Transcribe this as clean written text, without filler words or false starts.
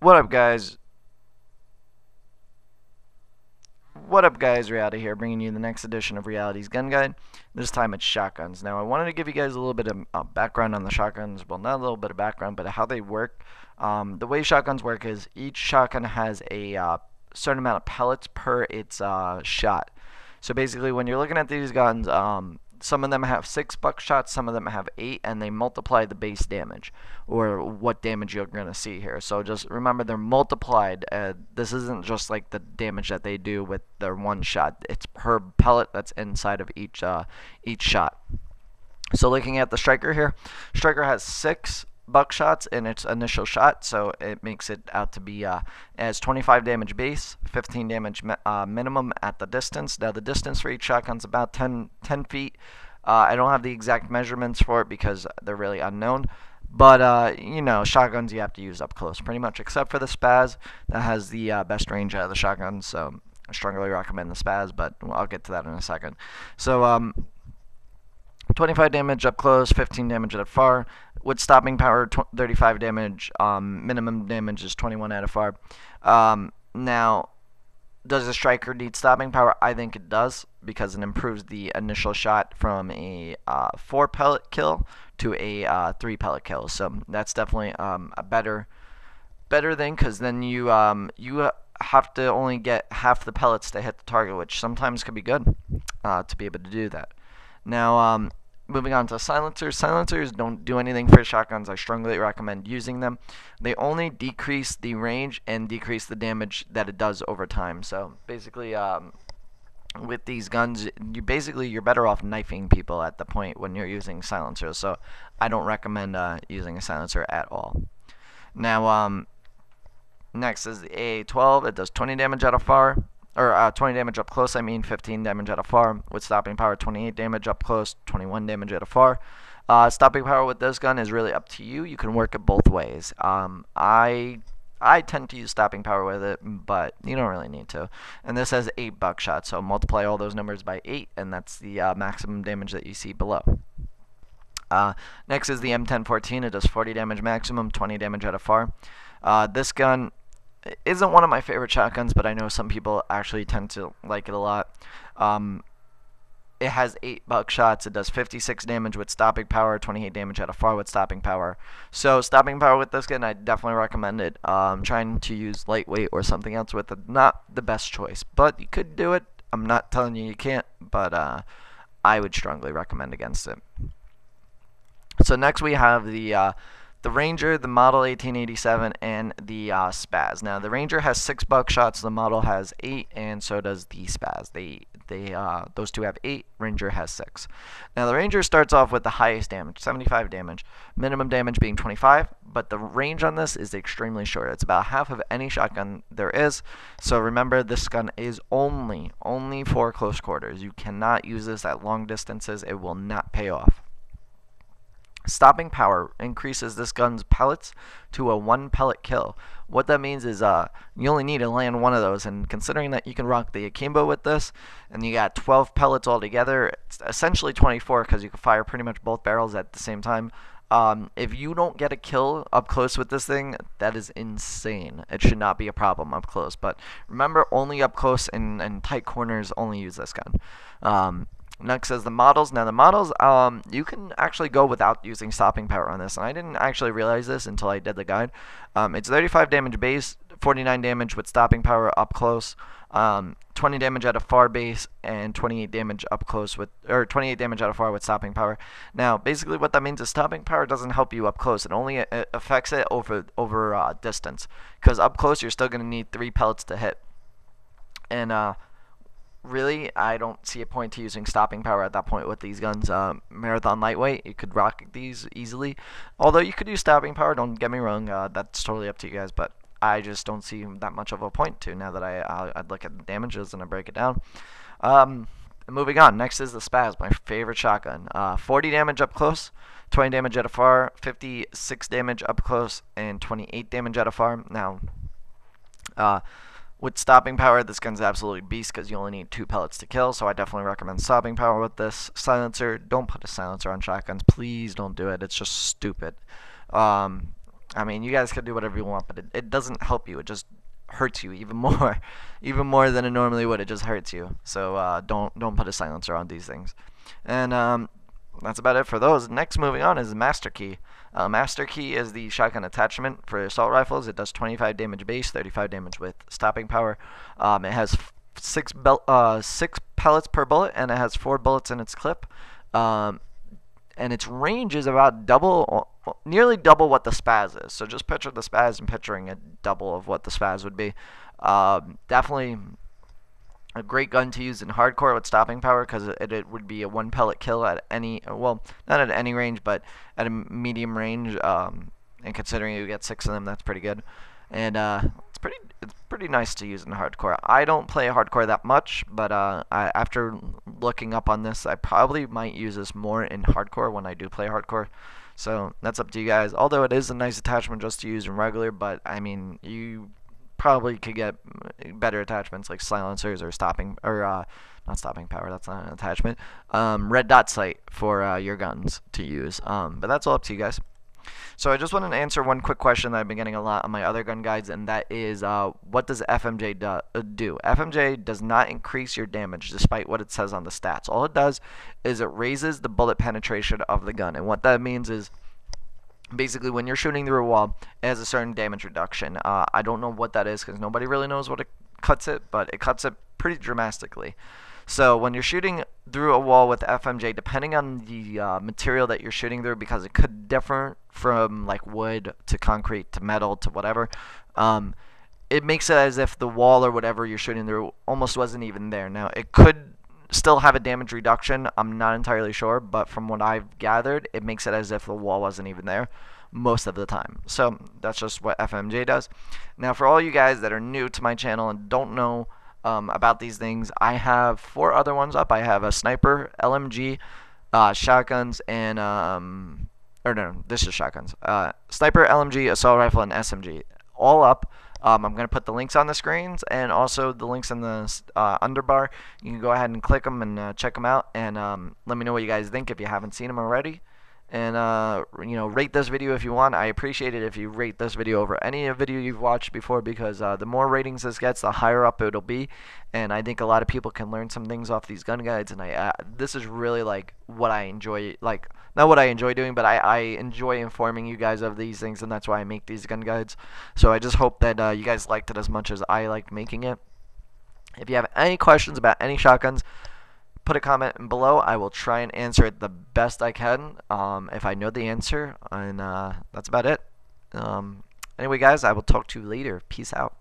What up, guys? What up, guys? Reality here, bringing you the next edition of Reality's Gun Guide. This time it's shotguns. Now, I wanted to give you guys a little bit of background on the shotguns. Well, not a little bit of background, but how they work. The way shotguns work is each shotgun has a certain amount of pellets per its shot. So basically, when you're looking at these guns, some of them have 6 buckshots, some of them have 8, and they multiply the base damage, or what damage you're going to see here. So just remember, they're multiplied. This isn't just like the damage that they do with their one shot. It's per pellet that's inside of each shot. So looking at the striker here, striker has 6 buckshots in its initial shot, so it makes it out to be as 25 damage base, 15 damage minimum at the distance. Now the distance for each shotgun is about 10 feet. I don't have the exact measurements for it because they're really unknown, but you know, shotguns you have to use up close pretty much, except for the Spaz that has the best range out of the shotguns. So I strongly recommend the Spaz, but I'll get to that in a second. So 25 damage up close, 15 damage at far. With stopping power, 35 damage. Minimum damage is 21 at far. Now, does a striker need stopping power? I think it does, because it improves the initial shot from a 4 pellet kill to a 3 pellet kill. So that's definitely a better thing, because then you have to only get half the pellets to hit the target, which sometimes could be good to be able to do that. Now, moving on to silencers. Silencers don't do anything for shotguns. I strongly recommend using them. They only decrease the range and decrease the damage that it does over time. So basically, with these guns, you're better off knifing people at the point when you're using silencers. So I don't recommend using a silencer at all. Now, next is the AA-12. It does 20 damage out of far. Or 20 damage up close, 15 damage at a far. With stopping power, 28 damage up close, 21 damage at a far. Stopping power with this gun is really up to you. You can work it both ways. I tend to use stopping power with it, but you don't really need to. And this has 8 buckshot, so multiply all those numbers by 8, and that's the maximum damage that you see below. Next is the M1014. It does 40 damage maximum, 20 damage at a far. This gun isn't one of my favorite shotguns, but I know some people actually tend to like it a lot. It has 8 buckshots. It does 56 damage with stopping power, 28 damage at a far with stopping power. So stopping power with this gun, I definitely recommend it. Trying to use lightweight or something else with it, not the best choice, but you could do it. I'm not telling you can't, but I would strongly recommend against it. So next we have the Ranger, the Model 1887, and the Spaz. Now, the Ranger has 6 buckshots, the Model has 8, and so does the Spaz. Those two have 8, Ranger has 6. Now, the Ranger starts off with the highest damage, 75 damage, minimum damage being 25, but the range on this is extremely short. It's about half of any shotgun there is, so remember, this gun is only for close quarters. You cannot use this at long distances. It will not pay off. Stopping power increases this gun's pellets to a 1 pellet kill. What that means is you only need to land 1 of those, and considering that you can rock the akimbo with this, and you got 12 pellets altogether, it's essentially 24 because you can fire pretty much both barrels at the same time. If you don't get a kill up close with this thing, that is insane. It should not be a problem up close, but remember, only up close and tight corners only use this gun. Next is the models. Now the models, you can actually go without using stopping power on this, and I didn't actually realize this until I did the guide. It's 35 damage base, 49 damage with stopping power up close, 20 damage at a far base, and 28 damage up close with, or 28 damage at a far with stopping power. Now, basically, what that means is stopping power doesn't help you up close. It only affects it over distance, because up close you're still going to need 3 pellets to hit, and really, I don't see a point to using stopping power at that point with these guns. Marathon lightweight, you could rock these easily. Although you could use stopping power, don't get me wrong, that's totally up to you guys, but I just don't see that much of a point to now that I'd look at the damages and I break it down. Moving on, next is the Spaz, my favorite shotgun. 40 damage up close, 20 damage at a far, 56 damage up close, and 28 damage at a far. Now, with stopping power, this gun's absolutely beast because you only need 2 pellets to kill, so I definitely recommend stopping power with this. Silencer, don't put a silencer on shotguns. Please don't do it. It's just stupid. I mean, you guys can do whatever you want, but it doesn't help you. It just hurts you even more, even more than it normally would. It just hurts you. So don't put a silencer on these things. And that's about it for those. Next, moving on is Masterkey. Masterkey is the shotgun attachment for assault rifles. It does 25 damage base, 35 damage with stopping power. It has six pellets per bullet, and it has 4 bullets in its clip. And its range is about nearly double what the Spaz is. So just picture the Spaz and picturing it double of what the Spaz would be. Definitely a great gun to use in hardcore with stopping power, because it would be a 1 pellet kill at any, well, not at any range, but at a medium range. And considering you get 6 of them, that's pretty good. And it's pretty nice to use in hardcore. I don't play hardcore that much, but after looking up on this, I probably might use this more in hardcore when I do play hardcore. So that's up to you guys. Although it is a nice attachment just to use in regular, but I mean, you probably could get better attachments like silencers or stopping, or not stopping power, that's not an attachment, red dot sight for your guns to use. But that's all up to you guys. So I just wanted to answer one quick question that I've been getting a lot on my other gun guides, and that is, what does FMJ do? FMJ does not increase your damage despite what it says on the stats. All it does is it raises the bullet penetration of the gun, and what that means is basically when you're shooting through a wall, it has a certain damage reduction. I don't know what that is because nobody really knows what it cuts it, but it cuts it pretty dramatically. So when you're shooting through a wall with FMJ, depending on the material that you're shooting through, because it could differ from like wood to concrete to metal to whatever, it makes it as if the wall or whatever you're shooting through almost wasn't even there. Now, it could still have a damage reduction. I'm not entirely sure, but from what I've gathered, it makes it as if the wall wasn't even there most of the time. So that's just what FMJ does. Now, for all you guys that are new to my channel and don't know about these things, I have 4 other ones up. I have a sniper, LMG, shotguns, and or no, this is shotguns. Sniper, LMG, assault rifle, and SMG, all up. I'm going to put the links on the screens and also the links in the underbar. You can go ahead and click them and check them out, and let me know what you guys think if you haven't seen them already. And you know, rate this video if you want. I appreciate it if you rate this video over any video you've watched before, because the more ratings this gets, the higher up it'll be. And I think a lot of people can learn some things off these gun guides, and this is really like what I enjoy, like not what I enjoy doing, but I enjoy informing you guys of these things, and that's why I make these gun guides. So I just hope that you guys liked it as much as I liked making it. If you have any questions about any shotguns, put a comment below. I will try and answer it the best I can if I know the answer, and that's about it. Anyway, guys, I will talk to you later. Peace out.